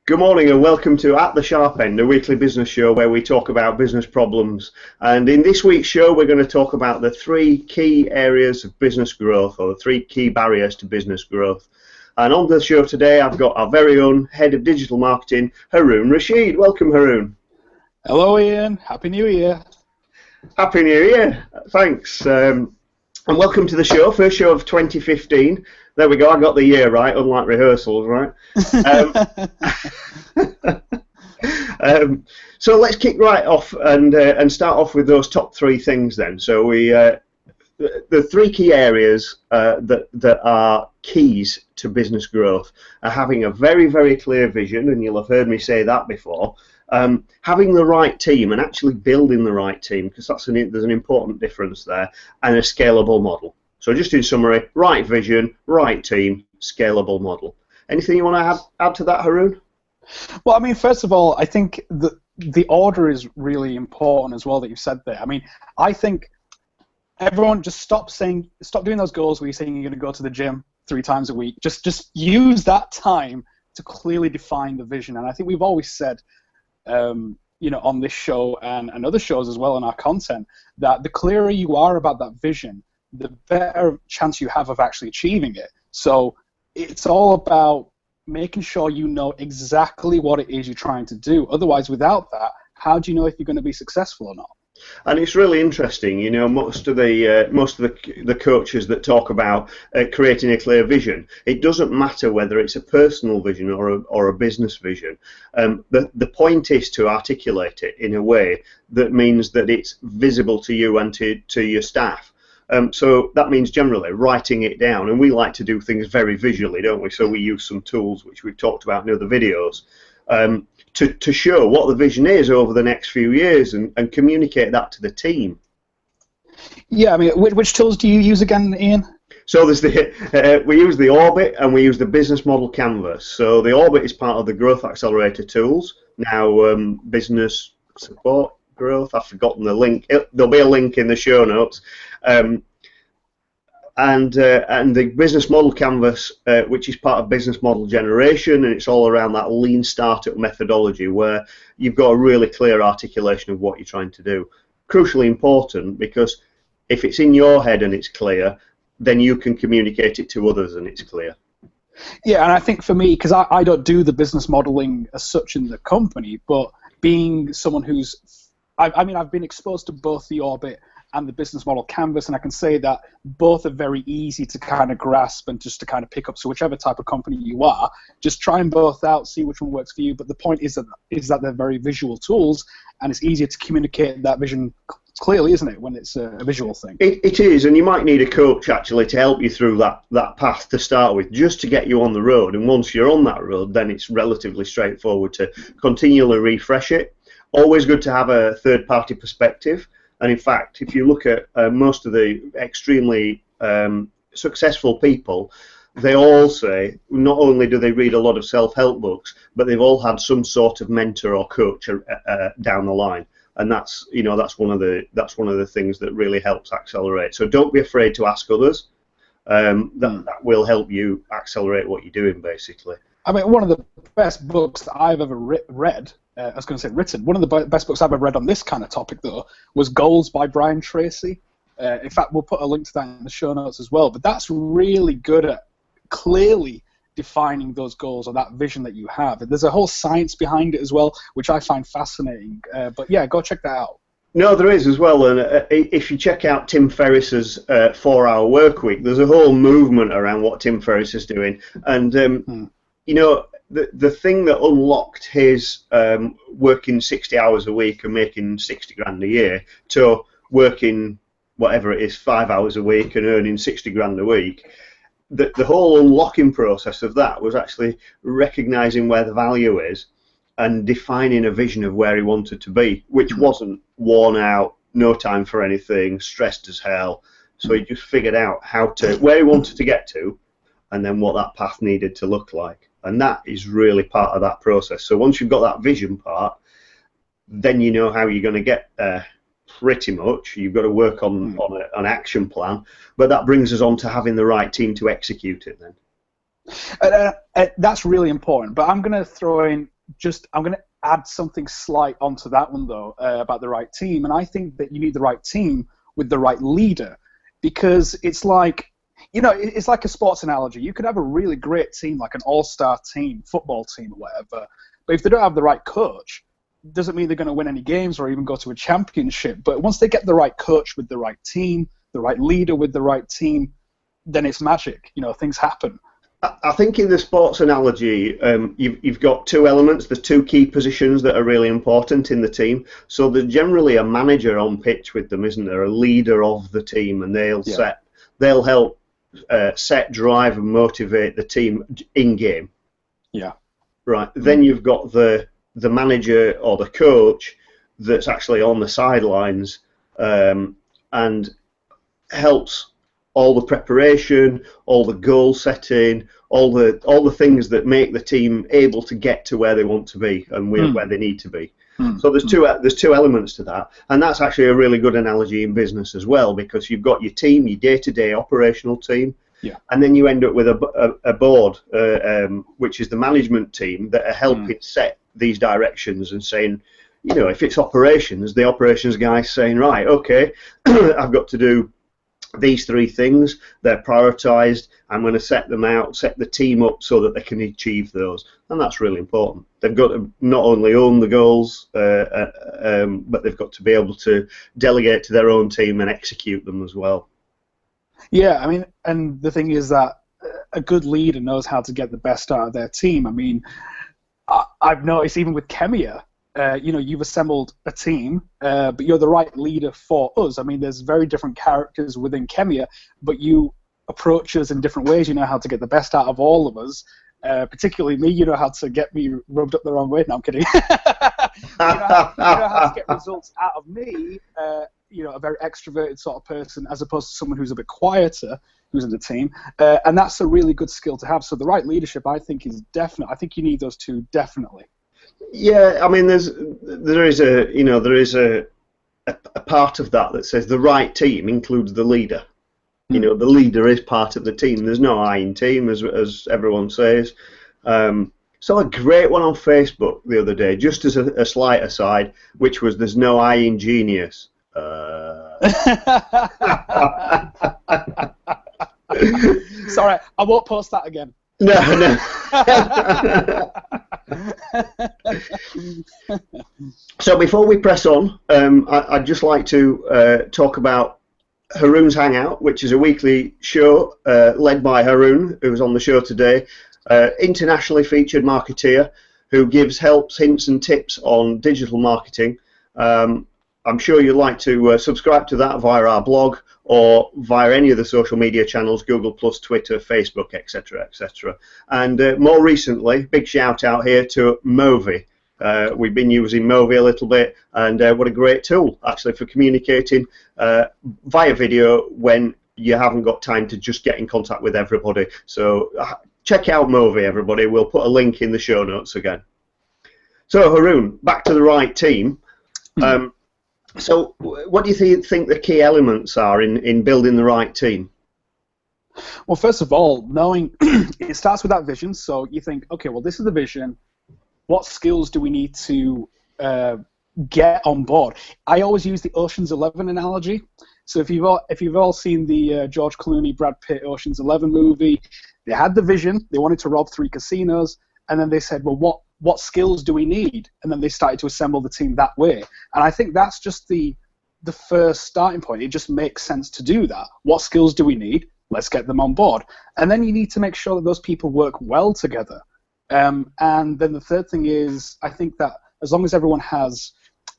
Good morning and welcome to At the Sharp End, a weekly business show where we talk about business problems. And in this week's show, we're going to talk about the three key areas of business growth, or the three key barriers to business growth. And on the show today, I've got our very own Head of Digital Marketing, Haroon Rashid. Welcome, Haroon. Hello, Ian. Happy New Year. Happy New Year. Thanks. And welcome to the show, first show of 2015. There we go, I got the year right, unlike rehearsals, right? So let's kick right off and start off with those top three things then. So the three key areas that are keys to business growth are having a very, very clear vision, and you'll have heard me say that before, having the right team and actually building the right team, because there's an important difference there, and a scalable model. So just in summary, right vision, right team, scalable model. Anything you want to add to that, Haroon? Well, I mean, first of all, I think the order is really important as well that you've said there. I mean, I think everyone just stop doing those goals where you're saying you're going to go to the gym 3 times a week. Just use that time to clearly define the vision. And I think we've always said, on this show and other shows as well in our content, that the clearer you are about that vision, the better chance you have of actually achieving it. So it's all about making sure you know exactly what it is you're trying to do. Otherwise, without that, how do you know if you're going to be successful or not? And it's really interesting, most of the coaches that talk about creating a clear vision, it doesn't matter whether it's a personal vision or a business vision. The point is to articulate it in a way that means that it's visible to you and to your staff. So that means generally writing it down, and we like to do things very visually, don't we? So we use some tools which we've talked about in other videos to show what the vision is over the next few years and communicate that to the team. Yeah, I mean, which tools do you use again, Ian? So there's we use the Orbit and we use the business model canvas. So the Orbit is part of the Growth Accelerator tools. Now, business support growth, I've forgotten the link. There'll be a link in the show notes. And the business model canvas, which is part of business model generation, and it's all around that lean startup methodology where you've got a really clear articulation of what you're trying to do. Crucially important, because if it's in your head and it's clear, then you can communicate it to others and it's clear. Yeah, and I think for me, because I don't do the business modeling as such in the company, but being someone who's I've been exposed to both the Orbit and the business model canvas, and I can say that both are very easy to kind of grasp and just to kind of pick up. So whichever type of company you are, just try them both out, see which one works for you. But the point is that they're very visual tools, and it's easier to communicate that vision clearly, isn't it, when it's a visual thing? It is, and you might need a coach actually to help you through that path to start with, just to get you on the road. And once you're on that road, then it's relatively straightforward to continually refresh it. Always good to have a third-party perspective. And in fact, if you look at most of the extremely successful people, they all say not only do they read a lot of self-help books, but they've all had some sort of mentor or coach down the line. And that's one of the things that really helps accelerate. So don't be afraid to ask others. That will help you accelerate what you're doing, basically. I mean, one of the best books that I've ever read. I was going to say written. One of the best books I've ever read on this kind of topic, though, was Goals by Brian Tracy. In fact, we'll put a link to that in the show notes as well. But that's really good at clearly defining those goals or that vision that you have. And there's a whole science behind it as well, which I find fascinating. But yeah, go check that out. No, there is as well. And if you check out Tim Ferriss's 4-hour work week, there's a whole movement around what Tim Ferriss is doing. And, the thing that unlocked his working 60 hours a week and making 60 grand a year to working whatever it is 5 hours a week and earning 60 grand a week, the whole unlocking process of that was actually recognizing where the value is and defining a vision of where he wanted to be, which wasn't worn out, no time for anything, stressed as hell. So he just figured out where he wanted to get to, and then what that path needed to look like. And that is really part of that process. So once you've got that vision part, then you know how you're going to get there pretty much. You've got to work on an action plan. But that brings us on to having the right team to execute it then. That's really important. But I'm going to throw in I'm going to add something slight onto that one though, about the right team, and I think that you need the right team with the right leader, because it's like, it's like a sports analogy. You could have a really great team, like an all-star team, football team or whatever, but if they don't have the right coach, it doesn't mean they're going to win any games or even go to a championship. But once they get the right coach with the right team, the right leader with the right team, then it's magic. Things happen. I think in the sports analogy, you've got two elements. There's two key positions that are really important in the team. So there's generally a manager on pitch with them, isn't there? A leader of the team, and they'll help set, drive, and motivate the team in game. Yeah. Right. Then you've got the manager or the coach that's actually on the sidelines and helps all the preparation, all the goal setting, all the things that make the team able to get to where they want to be and where they need to be. So there's two elements to that, and that's actually a really good analogy in business as well, because you've got your team, your day-to-day operational team, and then you end up with a board, which is the management team that are helping set these directions and saying, if it's operations, the operations guy's saying, right, okay, I've got to do these three things, they're prioritized, I'm going to set them out, set the team up so that they can achieve those, and that's really important. They've got to not only own the goals, but they've got to be able to delegate to their own team and execute them as well. Yeah, I mean, and the thing is that a good leader knows how to get the best out of their team. I mean, I've noticed even with Kemia, you've assembled a team, but you're the right leader for us. I mean, there's very different characters within Kemia, but you approach us in different ways. You know how to get the best out of all of us, particularly me. You know how to get me rubbed up the wrong way. No, I'm kidding. you know how to get results out of me, a very extroverted sort of person, as opposed to someone who's a bit quieter, who's in the team. And that's a really good skill to have. So the right leadership, I think, is definite. I think you need those two, definitely. Yeah, I mean, there is a part of that says the right team includes the leader. The leader is part of the team. There's no I in team, as everyone says. Saw a great one on Facebook the other day, just as a slight aside, which was there's no I in genius. Sorry, I won't post that again. No. So before we press on, I'd just like to talk about Haroon's Hangout, which is a weekly show led by Haroon, who's on the show today, internationally featured marketeer who gives helps, hints and tips on digital marketing. I'm sure you'd like to subscribe to that via our blog or via any of the social media channels, Google+, Twitter, Facebook, etc., etc. And more recently, big shout out here to Movi. We've been using Movi a little bit, and what a great tool, actually, for communicating via video when you haven't got time to just get in contact with everybody. So check out Movi, everybody. We'll put a link in the show notes again. So, Haroon, back to the right team. So what do you think the key elements are in building the right team? Well, first of all, knowing it starts with that vision. So you think, okay, well, this is the vision. What skills do we need to get on board? I always use the Ocean's 11 analogy. So if you've all seen the George Clooney, Brad Pitt Ocean's 11 movie, they had the vision. They wanted to rob 3 casinos, and then they said, well, what skills do we need? And then they started to assemble the team that way. And I think that's just the first starting point. It just makes sense to do that. What skills do we need? Let's get them on board. And then you need to make sure that those people work well together. And then the third thing is, I think that as long as everyone has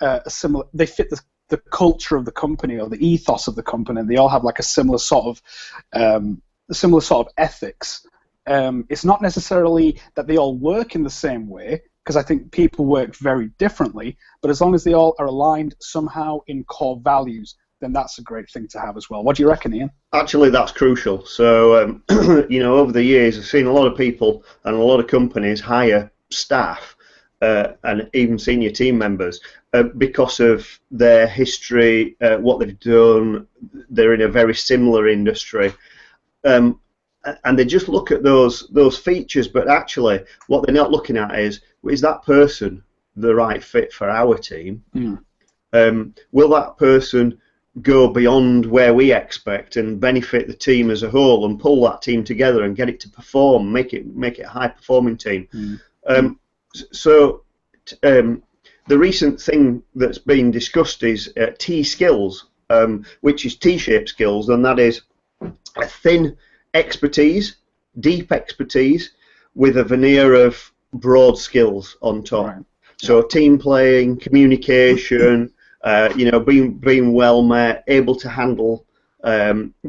they fit the culture of the company or the ethos of the company, and they all have like a similar sort of ethics. It's not necessarily that they all work in the same way, because I think people work very differently, but as long as they all are aligned somehow in core values, then that's a great thing to have as well. What do you reckon, Ian? Actually, that's crucial. So, over the years, I've seen a lot of people and a lot of companies hire staff and even senior team members because of their history, what they've done. They're in a very similar industry. and they just look at those features, but actually what they're not looking at is that person the right fit for our team? Will that person go beyond where we expect and benefit the team as a whole and pull that team together and get it to perform, make it a high performing team? The recent thing that's being discussed is T skills, which is T-shaped skills, and that is a thin expertise, deep expertise, with a veneer of broad skills on top. Right. So team playing, communication, being well met, able to handle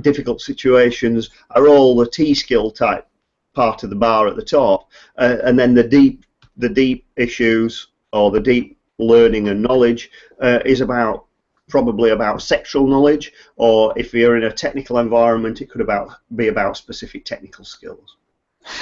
difficult situations are all the T skill type part of the bar at the top, and then the deep issues or the deep learning and knowledge is probably about sexual knowledge, or if you're in a technical environment, it could be about specific technical skills.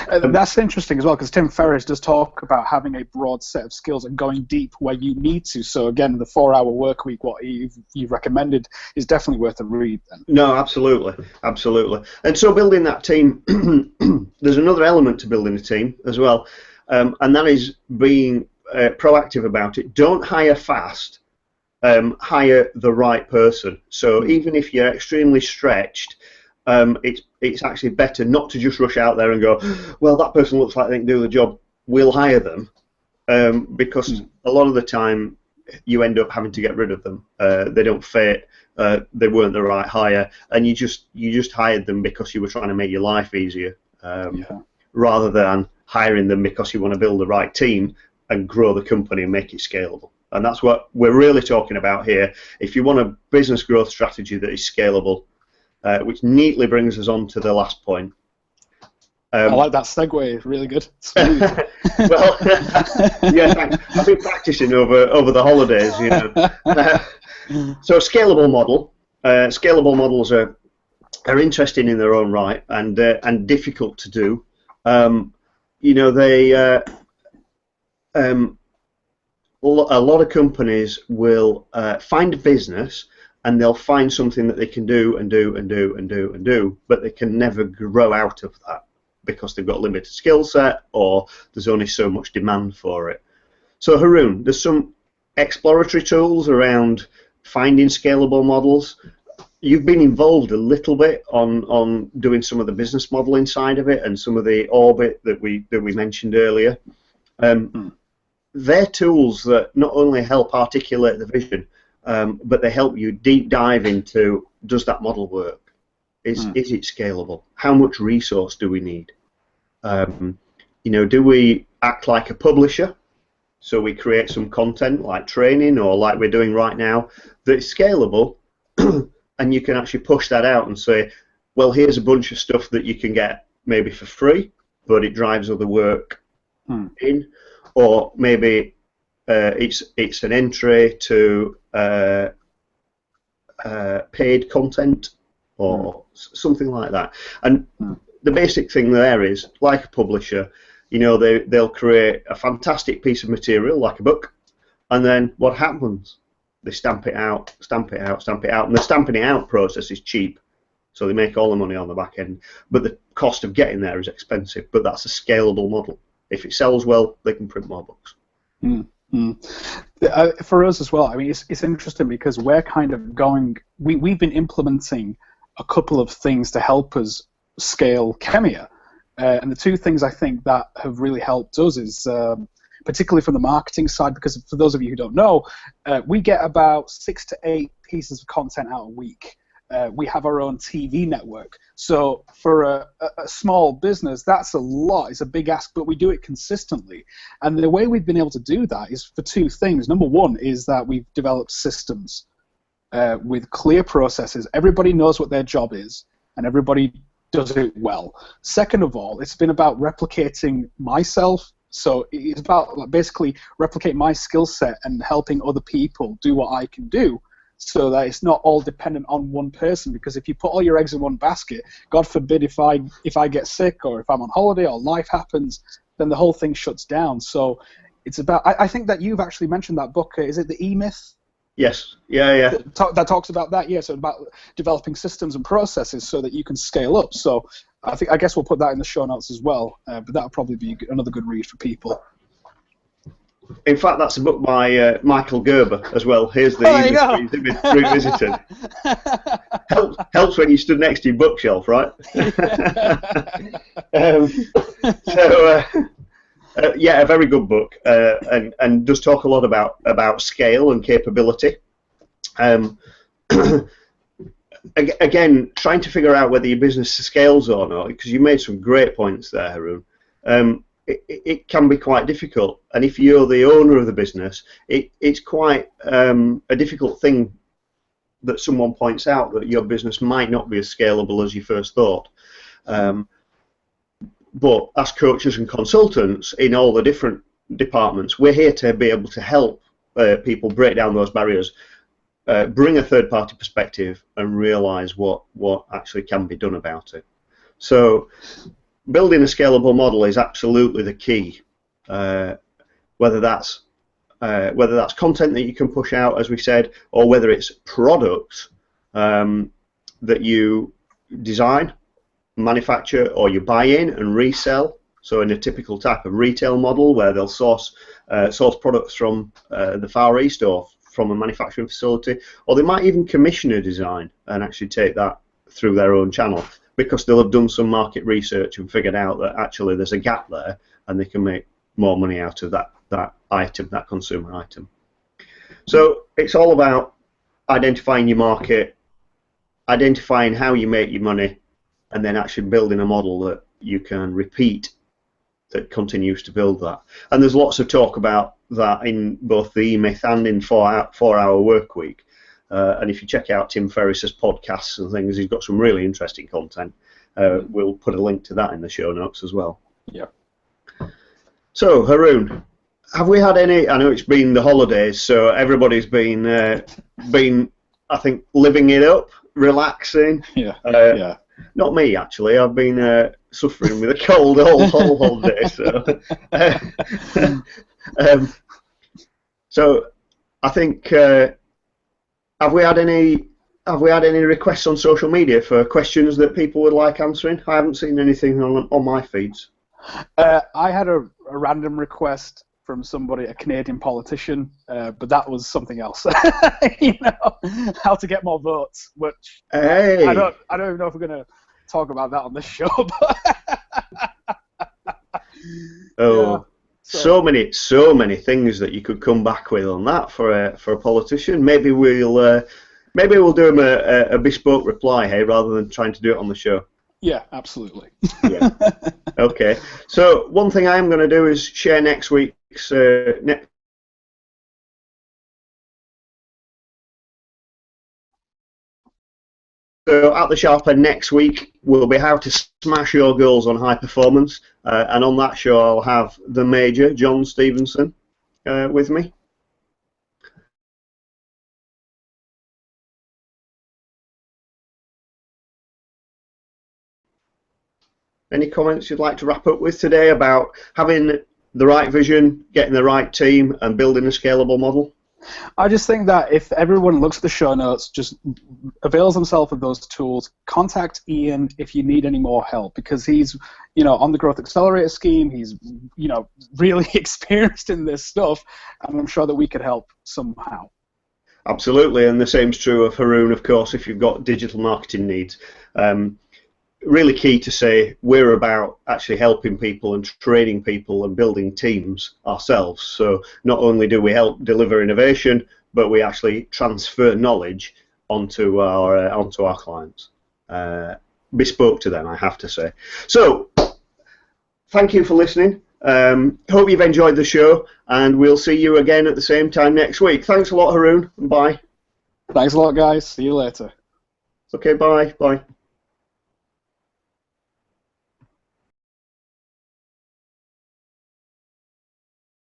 That's interesting as well, because Tim Ferriss does talk about having a broad set of skills and going deep where you need to. So again, the 4-hour work week, what you've recommended, is definitely worth a read then. No, absolutely. And so building that team, there's another element to building a team as well, and that is being proactive about it. Don't hire fast. Hire the right person. So even if you're extremely stretched, it's actually better not to just rush out there and go, well, that person looks like they can do the job, we'll hire them, because a lot of the time you end up having to get rid of them. They don't fit, they weren't the right hire, and you just hired them because you were trying to make your life easier, rather than hiring them because you want to build the right team and grow the company and make it scalable. And that's what we're really talking about here. If you want a business growth strategy that is scalable, which neatly brings us on to the last point. I like that segue, really good. Well, yeah, thanks. I've been practicing over the holidays, So scalable model. Scalable models are interesting in their own right and difficult to do. A lot of companies will find a business and they'll find something that they can do, but they can never grow out of that because they've got a limited skill set or there's only so much demand for it. So Haroon, there's some exploratory tools around finding scalable models. You've been involved a little bit on doing some of the business model inside of it and some of the orbit that we mentioned earlier. They're tools that not only help articulate the vision, but they help you deep dive into, does that model work? Is it scalable? How much resource do we need? Do we act like a publisher? So we create some content like training or like we're doing right now that's scalable, and you can actually push that out and say, well, here's a bunch of stuff that you can get maybe for free, but it drives other work in. Or maybe it's an entry to paid content or something like that. And the basic thing there is, like a publisher, they'll create a fantastic piece of material, like a book, and then what happens? They stamp it out, and the stamping it out process is cheap, so they make all the money on the back end, but the cost of getting there is expensive, but that's a scalable model. If it sells well, they can print more books. For us as well, I mean, it's interesting because we're kind of going. We've been implementing a couple of things to help us scale Kemia, and the two things I think that have really helped us is, particularly from the marketing side, because for those of you who don't know, we get about 6 to 8 pieces of content out a week. We have our own TV network. So for a small business, that's a lot. It's a big ask, but we do it consistently. And the way we've been able to do that is for 2 things. Number one is that we've developed systems with clear processes. Everybody knows what their job is, and everybody does it well. Second of all, it's been about replicating myself. So it's about basically replicating my skill set and helping other people do what I can do, so that it's not all dependent on one person. Because if you put all your eggs in one basket, God forbid if I get sick or if I'm on holiday or life happens, then the whole thing shuts down. So it's about, I think that you've actually mentioned that book, is it The E-Myth? Yes, yeah. That talks about that, yeah, so about developing systems and processes so that you can scale up. So I guess we'll put that in the show notes as well. But that'll probably be another good read for people. In fact, that's a book by Michael Gerber as well. Here's the Revisited. Helps when you stood next to your bookshelf, right? Yeah, a very good book, and does talk a lot about scale and capability. Again, trying to figure out whether your business scales or not, because you made some great points there, Haroon. It can be quite difficult, and if you're the owner of the business, it's quite a difficult thing that someone points out that your business might not be as scalable as you first thought. But as coaches and consultants in all the different departments, we're here to be able to help people break down those barriers, bring a third-party perspective, and realise what actually can be done about it. So building a scalable model is absolutely the key. Whether that's content that you can push out, as we said, or whether it's products that you design, manufacture, or you buy in and resell. So in a typical type of retail model where they'll source products from the Far East or from a manufacturing facility, or they might even commission a design and actually take that through their own channel, because they'll have done some market research and figured out that actually there's a gap there and they can make more money out of that item, that consumer item. So it's all about identifying your market, identifying how you make your money, and then actually building a model that you can repeat that continues to build that. And there's lots of talk about that in both the E-Myth and in 4-Hour Work Week. And if you check out Tim Ferriss's podcasts and things, he's got some really interesting content. We'll put a link to that in the show notes as well. Yeah. So, Haroon, have we had any? I know it's been the holidays, so everybody's been, I think, living it up, relaxing. Yeah. Yeah. Not me, actually. I've been suffering with a cold all holiday. So I think. Have we had any requests on social media for questions that people would like answering? I haven't seen anything on my feeds. I had a random request from somebody, a Canadian politician, but that was something else. You know, how to get more votes, which hey. I don't even know if we're going to talk about that on this show. But oh. Yeah. So many things that you could come back with on that for a politician. Maybe we'll do him a bespoke reply, hey, rather than trying to do it on the show. Yeah, absolutely. Yeah. Okay. So one thing I am going to do is share next week's So at the Sharper next week will be how to smash your goals on high performance, and on that show I'll have the Major, John Stevenson, with me. Any comments you'd like to wrap up with today about having the right vision, getting the right team, and building a scalable model? I just think that if everyone looks at the show notes, just avails themselves of those tools, contact Ian if you need any more help, because he's, you know, on the Growth Accelerator scheme, he's, you know, really experienced in this stuff, and I'm sure that we could help somehow. Absolutely, and the same's true of Haroon, of course, if you've got digital marketing needs. Really key to say we're about actually helping people and training people and building teams ourselves. So not only do we help deliver innovation, but we actually transfer knowledge onto our clients, bespoke to them, I have to say. So thank you for listening. Hope you've enjoyed the show, and we'll see you again at the same time next week. Thanks a lot, Haroon, and bye. Thanks a lot, guys. See you later. Okay, bye.